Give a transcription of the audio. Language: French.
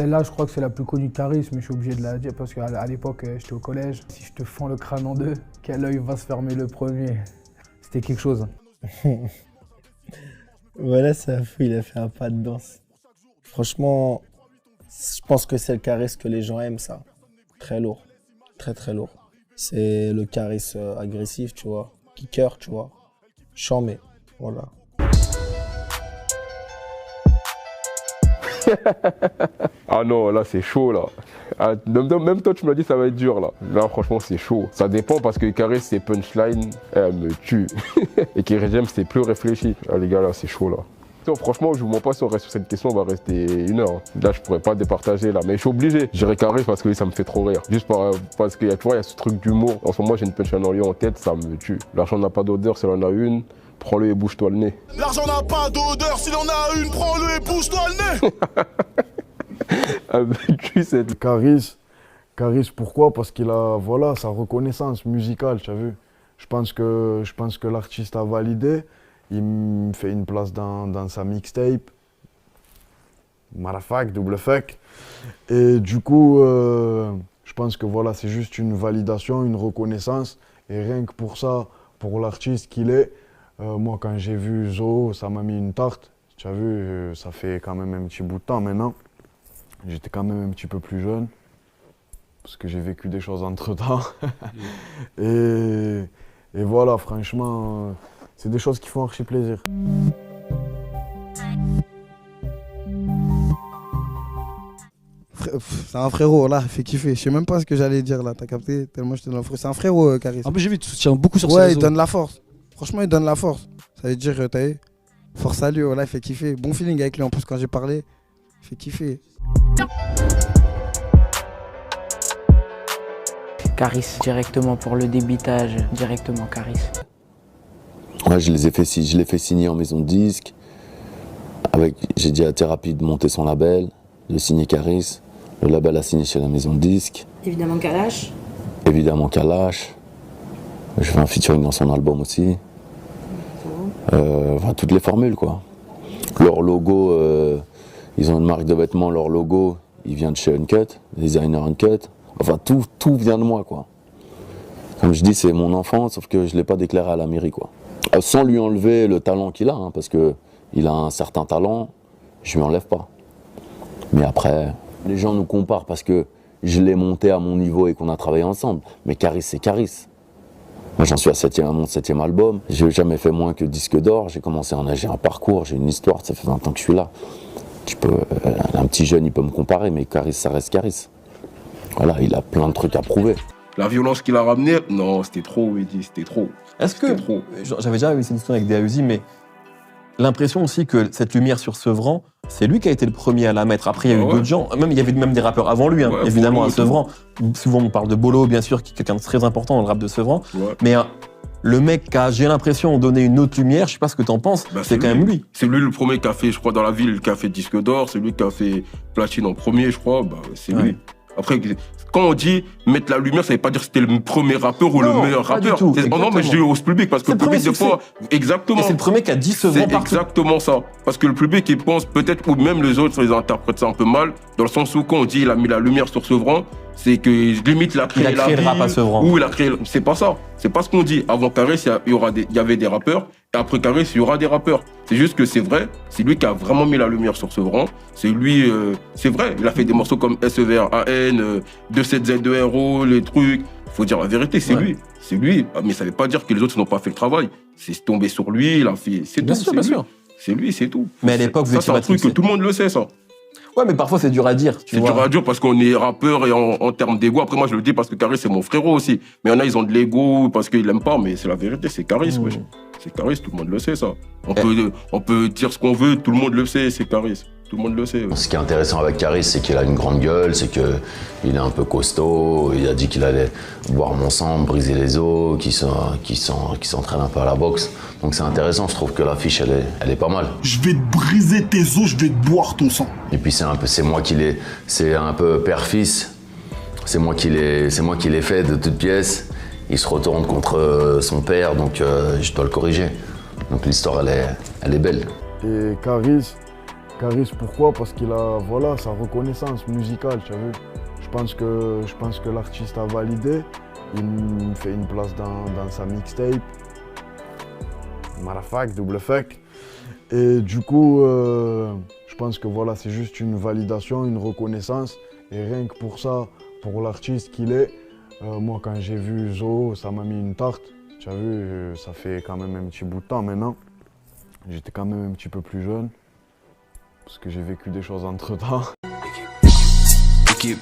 Celle-là, je crois que c'est la plus connue de Caris, mais je suis obligé de la dire parce qu'à l'époque, j'étais au collège. Si je te fends le crâne en deux, quel œil va se fermer le premier? C'était quelque chose. Voilà, c'est un fou, il a fait un pas de danse. Franchement, je pense que c'est le Caris que les gens aiment, ça. Très lourd, très très lourd. C'est le Caris agressif, tu vois, kicker, tu vois. Charmé, voilà. Ah non, là c'est chaud là. Ah, même toi tu me l'as dit ça va être dur là. Là franchement c'est chaud. Ça dépend parce que Caris ses punchlines, elle me tue. Et Kerry James c'est plus réfléchi. Ah les gars là c'est chaud là. Non, franchement je vous mens pas si on reste sur cette question, on va rester 1 heure. Là je pourrais pas départager là, mais je suis obligé. J'irai Caris parce que ça me fait trop rire. Juste parce qu'il y a toujours il y a ce truc d'humour. En ce moment j'ai une punchline en lion en tête, ça me tue. L'argent n'a pas d'odeur, s'il en a une. Prends-le et bouge-toi le nez. L'argent n'a pas d'odeur, s'il en a une, prends-le et bouge-toi le nez. Avec lui, c'est... Caris, pourquoi? Parce qu'il a, voilà, sa reconnaissance musicale, tu as vu. Je pense que l'artiste a validé. Il me fait une place dans sa mixtape. Marafak, double fuck. Et du coup, je pense que voilà, c'est juste une validation, une reconnaissance. Et rien que pour ça, pour l'artiste qu'il est, moi, quand j'ai vu Zo, ça m'a mis une tarte. Tu as vu, ça fait quand même un petit bout de temps maintenant. J'étais quand même un petit peu plus jeune, parce que j'ai vécu des choses entre-temps. et voilà, franchement, c'est des choses qui font archi plaisir. C'est un frérot, là, il fait kiffer. Je sais même pas ce que j'allais dire là, t'as capté? Tellement j'étais dans le frérot. C'est un frérot, Caris. En plus, j'ai vu, tu soutiens beaucoup sur ses Ouais, réseaux. il donne la force. Franchement, il donne la force. Ça veut dire, t'as vu? Force à lui, voilà, il fait kiffer. Bon feeling avec lui en plus quand j'ai parlé. Il fait kiffer. Caris, directement pour le débitage, directement Caris. Ouais, je l'ai fait signer en maison de disque. J'ai dit à Thérapie de monter son label, de signer Caris. Le label a signé chez la maison de disque. Évidemment Kalash. Évidemment Kalash. Je fais un featuring dans son album aussi. Enfin, toutes les formules quoi. Leur logo, ils ont une marque de vêtements, leur logo, il vient de chez Uncut, designer Uncut. Enfin, tout vient de moi quoi. Comme je dis, c'est mon enfant, sauf que je ne l'ai pas déclaré à la mairie quoi. Sans lui enlever le talent qu'il a, hein, parce qu'il a un certain talent, je lui enlève pas. Mais après, les gens nous comparent parce que je l'ai monté à mon niveau et qu'on a travaillé ensemble. Mais Caris, c'est Caris. Moi, j'en suis à mon 7e album. J'ai jamais fait moins que disque d'or. J'ai commencé j'ai un parcours, j'ai une histoire. Ça fait 20 ans que je suis là. Un petit jeune, il peut me comparer, mais Caris, ça reste Caris. Voilà, il a plein de trucs à prouver. La violence qu'il a ramenée, non, c'était trop, Eddy, c'était trop. Est-ce que, j'avais déjà eu cette discussion avec Deauzi, mais l'impression aussi que cette lumière sur Sevran, c'est lui qui a été le premier à la mettre. Après, il y a eu d'autres gens. Même, il y avait même des rappeurs avant lui, hein, évidemment, à Sevran. Souvent, on parle de Bolo, bien sûr, qui est quelqu'un de très important dans le rap de Sevran. Ouais. Mais le mec qui a, j'ai l'impression, donné une autre lumière, je sais pas ce que t'en penses, c'est quand même lui. C'est lui le premier qui a fait, je crois, dans la ville, qui a fait disque d'or. C'est lui qui a fait platine en premier, je crois. C'est lui. Après, quand on dit mettre la lumière, ça veut pas dire que c'était le premier rappeur ou le meilleur rappeur. Non, mais je dis au public, parce que le public, des fois, exactement. Et c'est le premier qui a dit Sevran partout. C'est exactement ça. Parce que le public, il pense peut-être, ou même les autres, ils interprètent ça un peu mal, dans le sens où quand on dit il a mis la lumière sur Sevran, c'est que limite il a créé le rap à Sevran. Ou il a créé. C'est pas ça. C'est pas ce qu'on dit. Avant Caris, il y avait des rappeurs. Et après Caris, il y aura des rappeurs. C'est juste que c'est vrai, c'est lui qui a vraiment mis la lumière sur Sevran. C'est lui, c'est vrai. Il a fait des morceaux comme SEVRAN, 27Z2RO, les trucs. Faut dire la vérité, c'est lui. C'est lui. Mais ça veut pas dire que les autres n'ont pas fait le travail. C'est tombé sur lui, il a fait. C'est tout. Bien sûr. C'est lui, c'est tout. Mais à l'époque, ça, c'est un truc que tout le monde le sait, ça. Ouais, mais parfois c'est dur à dire. C'est dur à dire parce qu'on est rappeur et en termes d'ego. Après, moi, je le dis parce que Caris, c'est mon frérot aussi. Mais il y en a, ils ont de l'ego parce qu'ils l'aiment pas. Mais c'est la vérité, c'est Caris, wesh. C'est Caris, tout le monde le sait, ça. On peut dire ce qu'on veut, tout le monde le sait, c'est Caris. Tout le monde le sait. Ouais. Ce qui est intéressant avec Caris, c'est qu'il a une grande gueule, c'est qu'il est un peu costaud. Il a dit qu'il allait boire mon sang, briser les os, qu'il s'entraîne un peu à la boxe. Donc c'est intéressant, je trouve que l'affiche, elle est pas mal. Je vais te briser tes os, je vais te boire ton sang. Et puis c'est moi qui l'ai, c'est un peu père-fils. C'est moi qui l'ai fait de toutes pièces. Il se retourne contre son père, donc je dois le corriger. Donc l'histoire, elle est belle. Et Caris, Caris, pourquoi? Parce qu'il a voilà, sa reconnaissance musicale, tu as vu. Je pense que l'artiste a validé. Il me fait une place dans sa mixtape. Marafak, double fuck. Et du coup, je pense que voilà, c'est juste une validation, une reconnaissance. Et rien que pour ça, pour l'artiste qu'il est, moi quand j'ai vu Zo, ça m'a mis une tarte. Tu as vu, ça fait quand même un petit bout de temps maintenant. J'étais quand même un petit peu plus jeune. Parce que j'ai vécu des choses entre temps. Équipe.